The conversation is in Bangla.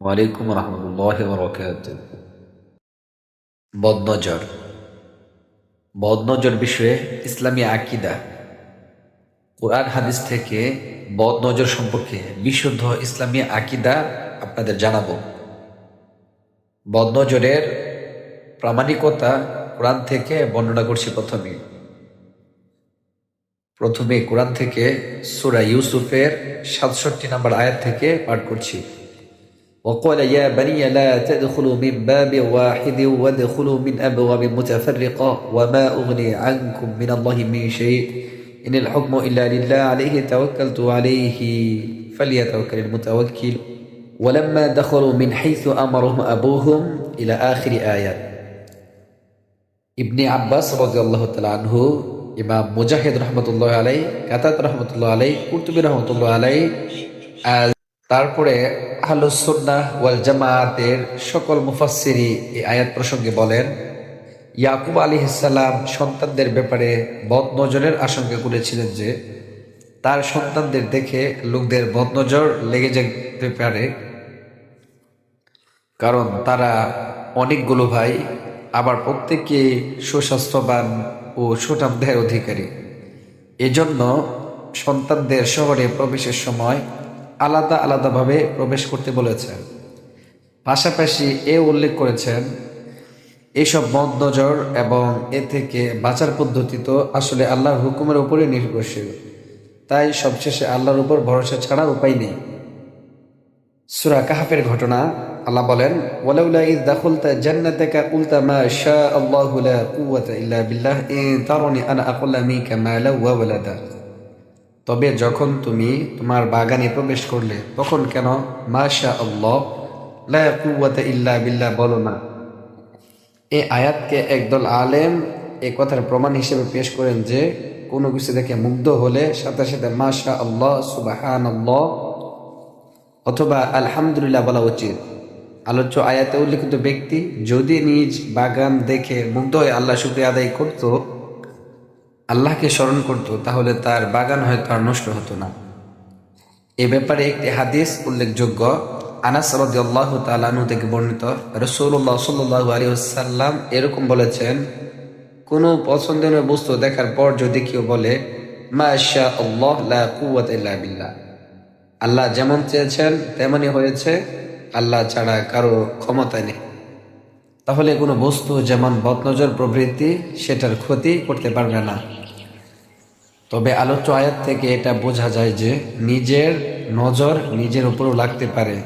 ওয়ালাইকুম রহমতুল্লাহ বরকাত। বদনজর বদনজর বিষয়ে ইসলামী আকিদা, কোরআন হাদিস থেকে বদনজর সম্পর্কে বিশুদ্ধ ইসলামী আকিদা আপনাদের জানাবো। বদনজরের প্রামাণিকতা কোরআন থেকে বর্ণনা করছি। প্রথমে কোরআন থেকে সূরা ইউসুফের ৬৭ নম্বর আয়াত থেকে পাঠ করছি। وقال يا بني لا تدخلوا من باب واحد وادخلوا من أبواب متفرقة وما أغني عنكم من الله من شيء إن الحكم إلا لله عليه توكلت عليه فليتوكل المتوكل ولما دخلوا من حيث أمرهم أبوهم إلى آخر آيات। ইবনে আব্বাস রাদিয়াল্লাহু তাআলা আনহু, ইমাম মুজাহিদ রাহমাতুল্লাহ আলাইহি, কাতাদ রাহমাতুল্লাহ আলাইহি, কুরতুবী রাহমাতুল্লাহ আলাইহি, তারপরে আহলুস সুন্নাহ ওয়াল জামায়াতের সকল মুফাসসিরি এই আয়াত প্রসঙ্গে বলেন, ইয়াকুব আলাইহিস সালাম সন্তানদের ব্যাপারে বদনজরের আশঙ্কা করেছিলেন যে তার সন্তানদের দেখে লোকদের বদনজর লেগে যেতে পারে, কারণ তারা অনেকগুলো ভাই, আবার প্রত্যেকে সুস্বাস্থ্যবান ও সুঠাম দেহের অধিকারী। এজন্য সন্তানদের শহরে প্রবেশের সময় আলাদা আলাদাভাবে প্রবেশ করতে বলেছেন। পাশাপাশি এ উল্লেখ করেছেন এইসব বদনজর এবং এ থেকে বাঁচার পদ্ধতি তো আসলে আল্লাহর হুকুমের উপরে নির্ভরশীল, তাই সবশেষে আল্লাহর উপর ভরসা ছাড়া উপায় নেই। সূরা কাহফের ঘটনা, আল্লাহ বলেন, ওয়ালাউলা ইয দাখালতা জান্নাতাকা কুলতা মা শা আল্লাহু লা কুওয়াতা ইল্লা বিল্লাহ ইন তারানি আনা আকুল্লা মিনকা মালা ওয়া ওয়ালাদা। তবে যখন তুমি তোমার বাগানে প্রবেশ করলে তখন কেন মাশা আল্লাহ লা কুওয়াতা ইল্লা বিল্লাহ বলো না? এই আয়াতকে একদল আলেম এই কথার প্রমাণ হিসেবে পেশ করেন যে কোনো কিছু দেখে মুগ্ধ হলে সাথে সাথে মাশা আল্লাহ, সুবহানাল্লাহ অথবা আলহামদুলিল্লাহ বলা উচিত। আলোচ্য আয়াতে উল্লেখিত ব্যক্তি যদি নিজ বাগান দেখে মুগ্ধ হয়ে আল্লাহ শুকরিয়া আদায় করত, আল্লাহকে স্মরণ করত, তাহলে তার বাগান হয়তো আর নষ্ট হতো না। এ ব্যাপারে একটি হাদিস উল্লেখযোগ্য। আনাস রাদিয়াল্লাহু তাআলা আনহু থেকে বর্ণিত, রাসূলুল্লাহ সাল্লাল্লাহু আলাইহি ওয়াসাল্লাম এরকম বলেছেন, কোনো পছন্দনীয় বস্তু দেখার পর যদি কেউ বলে মাশা আল্লাহ লা কুওয়াতা ইল্লা বিল্লাহ, আল্লাহ যেমন চেয়েছেন তেমনই হয়েছে, আল্লাহ ছাড়া কারো ক্ষমতা নেই, তাহলে কোনো বস্তু যেমন বদনজর প্রভৃতি সেটার ক্ষতি করতে পারবে না। তবে আলোচ্য আয়াত থেকে এটা বোঝা যায় যে নিজের নজর নিজের উপরও লাগতে পারে।